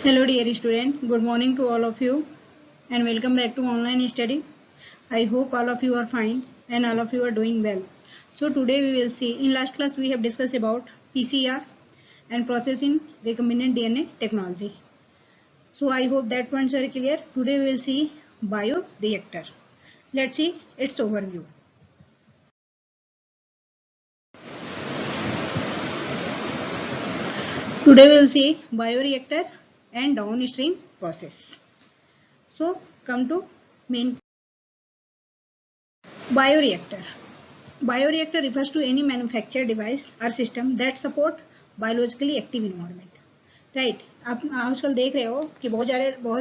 Hello dear student, good morning to all of you and welcome back to online study. I hope all of you are fine and all of you are doing well. So today we will see, in last class we have discussed about PCR and processing recombinant DNA technology. So I hope that points are clear. Today we will see bioreactor. Let's see its overview. Today we will see bioreactor and downstream process. So come to main bioreactor. Bioreactor refers to any manufactured device or system that support biologically active environment. Right आप आजकल देख रहे हो कि बहुत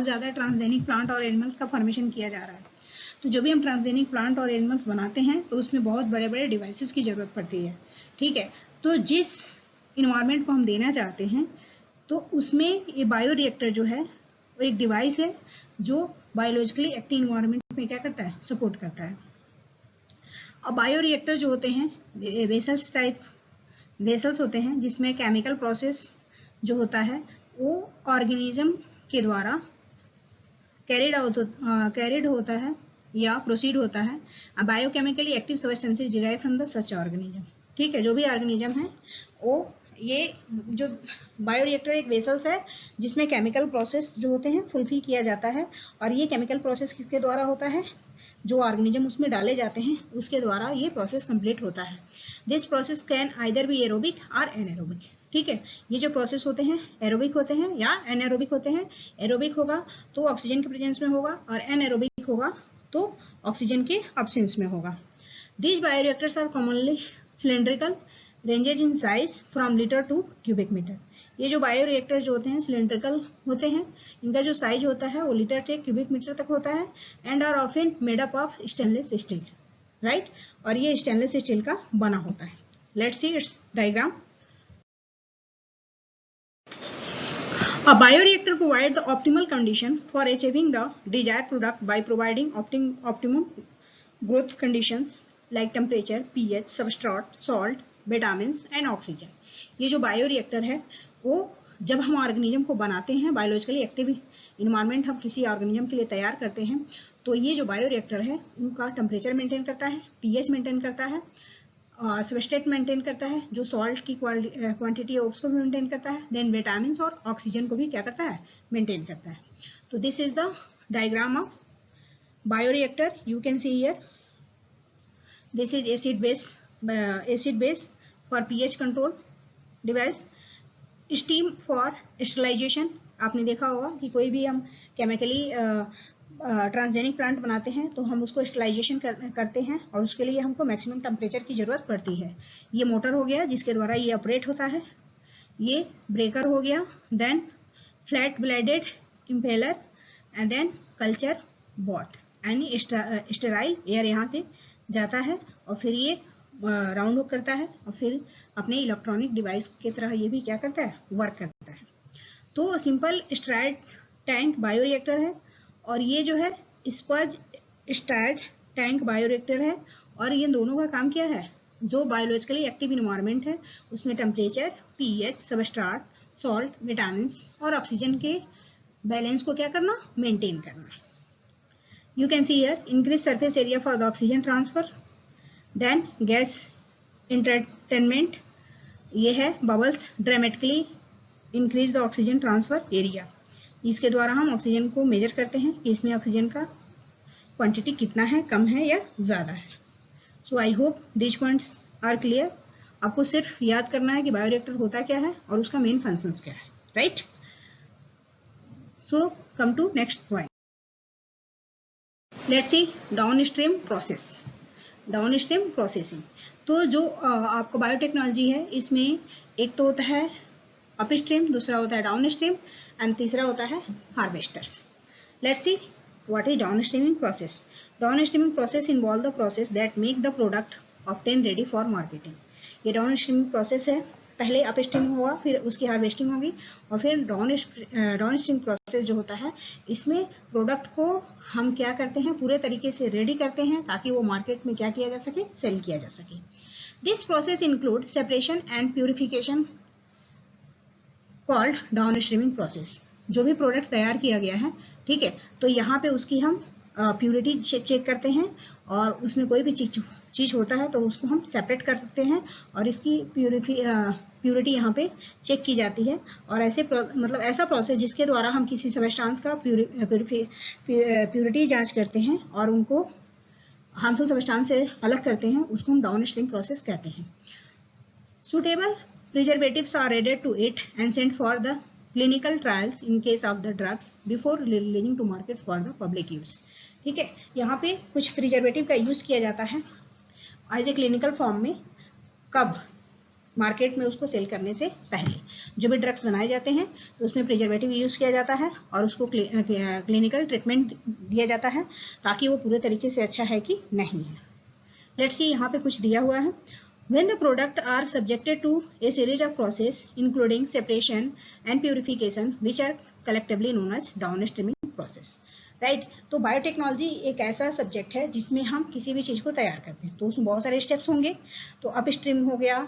ज़्यादा transgenic plant और animals का फॉर्मेशन किया जा रहा है. तो जब भी हम ट्रांसजेनिक प्लांट और एनिमल्स बनाते हैं तो उसमें बहुत बड़े बड़े डिवाइसेस की ज़रूरत पड़ती है. ठीक है, तो जिस इन्वायरमेंट को हम देना चाहते हैं तो उसमें ये बायोरिएक्टर जो है वो एक डिवाइस है जो बायोलॉजिकली एक्टिव इन्वायरमेंट में क्या करता है, सपोर्ट करता है. अब बायोरिएक्टर जो होते हैं वेसल्स होते हैं जिसमें केमिकल प्रोसेस जो होता है वो ऑर्गेनिज्म के द्वारा कैरिड होता है या प्रोसीड होता है. Biochemically active substances derive from the such organism. ठीक है, जो भी ऑर्गेनिज्म है वो ये जो बायोरिएक्टर एक वेसल्स है जिसमें केमिकल प्रोसेस जो होते हैं फुलफिल किया जाता है. और ये केमिकल प्रोसेस किसके द्वारा होता है, जो ऑर्गेनिज्म उसमें डाले जाते हैं उसके द्वारा ये प्रोसेस कंप्लीट होता है. This process can either be aerobic or anaerobic. ठीक है, ये जो प्रोसेस होते हैं एरोबिक होते हैं या एनारोबिक होते हैं. एरोबिक होगा तो ऑक्सीजन के प्रेजेंस में होगा और एनारोबिक होगा तो ऑक्सीजन के एब्सेंस में होगा. These bioreactors are commonly cylindrical, ranges in size from liter to cubic meter. ये जो बायोरिएक्टर जो होते हैं सिलेंड्रिकल होते हैं, इनका जो साइज होता है वो लीटर से क्यूबिक मीटर तक होता है. And are often made up of stainless steel. Right, और ये स्टेनलेस स्टील का बना होता है. Let's see its diagram. A bioreactor provides the optimal condition for achieving the desired product by providing optimum growth conditions like temperature, pH, substrate, salt, vitamins and oxygen. ये जो bioreactor है वो जब हम ऑर्गेनिज्म को बनाते हैं, बायोलॉजिकली एक्टिव इन्वायरमेंट हम किसी ऑर्गेनिज्म के लिए तैयार करते हैं, तो ये जो बायोरिएक्टर है उनका टेम्परेचर मेंटेन करता है, पीएच मेंटेन करता है, सबस्ट्रेट मेंटेन करता है, जो सॉल्ट की क्वांटिटी है उसको भी मेंटेन करता है, देन विटामिन और ऑक्सीजन को भी क्या करता है, मेंटेन करता है. तो this is the diagram of bioreactor. You can see here this is acid base for pH control device. Steam for sterilization. आपने देखा होगा कि कोई भी हम केमिकली ट्रांसजेनिक प्लांट बनाते हैं तो हम उसको स्टेरिलाइजेशन करते हैं और उसके लिए हमको मैक्सिमम टेम्परेचर की ज़रूरत पड़ती है. ये मोटर हो गया जिसके द्वारा ये ऑपरेट होता है. ये ब्रेकर हो गया, then flat bladed impeller and then culture broth. यानी स्टेराइल एयर यहाँ से जाता है और फिर ये राउंड अप करता है और फिर अपने इलेक्ट्रॉनिक डिवाइस की तरह ये भी क्या करता है, वर्क करता है. तो सिंपल स्ट्राइड टैंक बायोरिएक्टर है और ये जो है स्पज स्ट्राइड टैंक बायोरिएक्टर है. और ये दोनों का काम क्या है, जो बायोलॉजिकली एक्टिव इन्वायरमेंट है उसमें temperature, pH, substrate, salt, vitamin और ऑक्सीजन के बैलेंस को क्या करना, मेंटेन करना. You can see here increase surface area for the oxygen transfer, then gas entrainment. ये है bubbles dramatically increase the oxygen transfer area. इसके द्वारा हम ऑक्सीजन को मेजर करते हैं कि इसमें ऑक्सीजन का क्वांटिटी कितना है, कम है या ज़्यादा है. So I hope this points are clear. आपको सिर्फ याद करना है कि बायोरिएक्टर होता क्या है और उसका मेन फंक्शंस क्या है. Right, so come to next point. Let's see downstream process, downstream processing. तो जो आपको बायोटेक्नोलॉजी है इसमें एक तो होता है अपस्ट्रीम, दूसरा होता है डाउनस्ट्रीम एंड तीसरा होता है harvesters. Let's see what is downstreaming process. Downstreaming process involve the process that make the product obtain ready for marketing. ये डाउनस्ट्रीमिंग प्रोसेस है. पहले अपस्ट्रीम होगा, फिर उसकी हार्वेस्टिंग होगी और फिर डाउनस्ट्रीम प्रोसेस जो होता है इसमें प्रोडक्ट को हम क्या करते हैं, पूरे तरीके से रेडी करते हैं ताकि वो मार्केट में क्या किया जा सके, सेल किया जा सके. This process include separation and purification called downstreaming process. जो भी प्रोडक्ट तैयार किया गया है, ठीक है, तो यहाँ पे उसकी हम प्योरिटी चेक करते हैं, और उसमें कोई भी चीज़ होता है तो उसको हम सेपरेट कर सकते हैं, और इसकी प्योरिटी यहाँ पे चेक की जाती है। और ऐसे मतलब ऐसा प्रोसेस जिसके द्वारा हम किसी सब्सटेंस का प्योरिटी जांच करते हैं और उनको हार्मफुल सब्सटेंस से अलग करते हैं, उसको हम डाउनस्ट्रीम प्रोसेस कहते हैं। Suitable preservatives are added to it and sent for the clinical trials in case of the drugs before releasing to market for the public use. ठीक है, यहाँ पे कुछ प्रिजर्वेटिव का यूज किया जाता है एज ए क्लिनिकल फॉर्म में। कब? मार्केट में उसको सेल करने से पहले। जो भी ड्रग्स बनाए जाते हैं तो उसमें प्रिजर्वेटिव यूज किया जाता है और उसको क्लिनिकल ट्रीटमेंट दिया जाता है ताकि वो पूरे तरीके से अच्छा है कि नहीं है। लेट्स सी, यहाँ पे कुछ दिया हुआ है। When the product are subjected to a series of process including separation and purification which are collectively known as downstreaming process, right. तो बायोटेक्नोलॉजी एक ऐसा सब्जेक्ट है जिसमें हम किसी भी चीज़ को तैयार करते हैं तो उसमें बहुत सारे स्टेप्स होंगे। तो अपस्ट्रीम हो गया,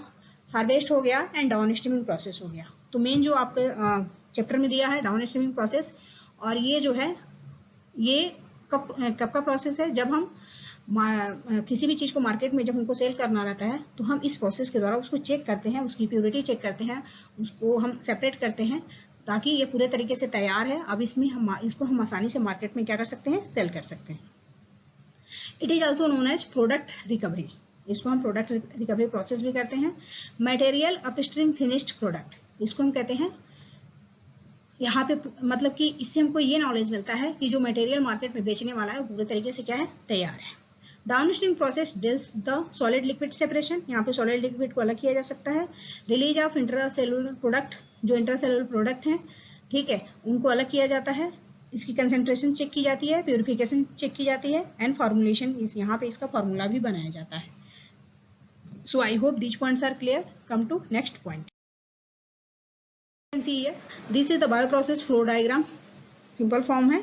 हार्वेस्ट हो गया एंड डाउनस्ट्रीमिंग प्रोसेस हो गया। तो मेन जो आपके चैप्टर में दिया है डाउनस्ट्रीमिंग प्रोसेस, और ये जो है ये कब का प्रोसेस है? जब हम किसी भी चीज़ को मार्केट में जब हमको सेल करना रहता है तो हम इस प्रोसेस के द्वारा उसको चेक करते हैं, उसकी प्योरिटी चेक करते हैं, उसको हम सेपरेट करते हैं ताकि ये पूरे तरीके से तैयार है। अब इसको हम आसानी से मार्केट में क्या कर सकते हैं? सेल कर सकते हैं। It is also known as product recovery. इसको हम प्रोडक्ट रिकवरी प्रोसेस भी करते हैं। मटेरियल अपस्ट्रीम फिनिश्ड प्रोडक्ट, इसको हम कहते हैं। यहाँ पे मतलब कि इससे हमको ये नॉलेज मिलता है कि जो मटेरियल मार्केट में बेचने वाला है वो पूरे तरीके से क्या है? तैयार है। Downstream process deals the solid liquid separation, यहाँ पे सॉलिड लिक्विड को अलग किया जा सकता है। रिलीज ऑफ इंट्रासेलुलर प्रोडक्ट, जो इंट्रासेलुलर प्रोडक्ट हैं, ठीक है, उनको अलग किया जाता है। इसकी कंसेंट्रेशन चेक की जाती है, प्यूरिफिकेशन चेक की जाती है एंड फॉर्मुलेशन, यहाँ पे इसका फॉर्मूला भी बनाया जाता है। So I hope these points are clear. Come to next point. See here, this is the bioprocess flow diagram। Simple form है।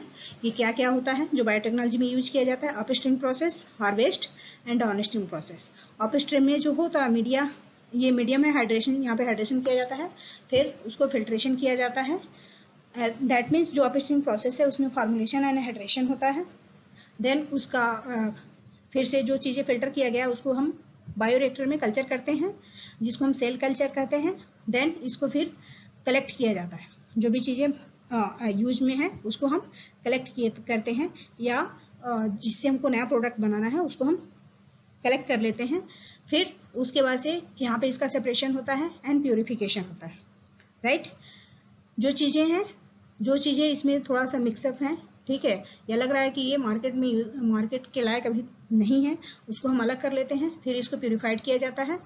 ये क्या क्या होता है जो बायोटेक्नोलॉजी में यूज किया जाता है? Upstream process, harvest and downstream process. Upstream में जो होता है मीडिया, ये मीडियम है, हाइड्रेशन, यहाँ पे हाइड्रेशन किया जाता है, फिर उसको फिल्ट्रेशन किया जाता है। दैट मीन्स जो अपस्ट्रीम प्रोसेस है उसमें फॉर्मुलेशन एंड हाइड्रेशन होता है। देन उसका फिर से जो चीज़ें फिल्टर किया गया उसको हम बायोरिएक्टर में कल्चर करते हैं, जिसको हम सेल कल्चर कहते हैं। देन इसको फिर कलेक्ट किया जाता है, जो भी चीज़ें यूज में है उसको हम कलेक्ट करते हैं, या जिससे हमको नया प्रोडक्ट बनाना है उसको हम कलेक्ट कर लेते हैं। फिर उसके बाद से यहाँ पे इसका सेपरेशन होता है एंड प्योरिफिकेशन होता है, राइट। जो चीज़ें इसमें थोड़ा सा मिक्सअप है, ठीक है, या लग रहा है कि ये मार्केट के लायक अभी नहीं है, उसको हम अलग कर लेते हैं। फिर इसको प्योरीफाइड किया जाता है,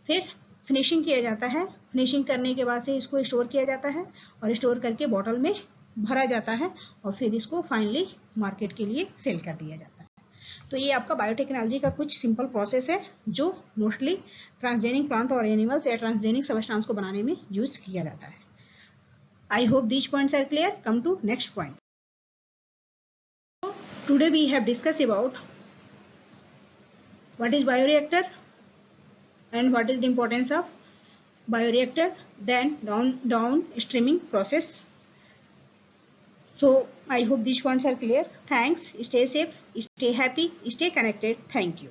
फिर फिनिशिंग किया जाता है। फिनिशिंग करने के बाद से इसको स्टोर किया जाता है और स्टोर करके बॉटल में भरा जाता है और फिर इसको फाइनली मार्केट के लिए सेल कर दिया जाता है। तो ये आपका बायोटेक्नोलॉजी का कुछ सिंपल प्रोसेस है जो मोस्टली ट्रांसजेनिक प्लांट और एनिमल्स या ट्रांसजेनिक सब्सटेंस को बनाने में यूज किया जाता है। I hope these points are clear. Come to next point. Today we have discuss about what is bioreactor and what is the importance of bioreactor, then downstreaming process. So I hope these points are clear. Thanks. Stay safe, stay happy, stay connected. Thank you.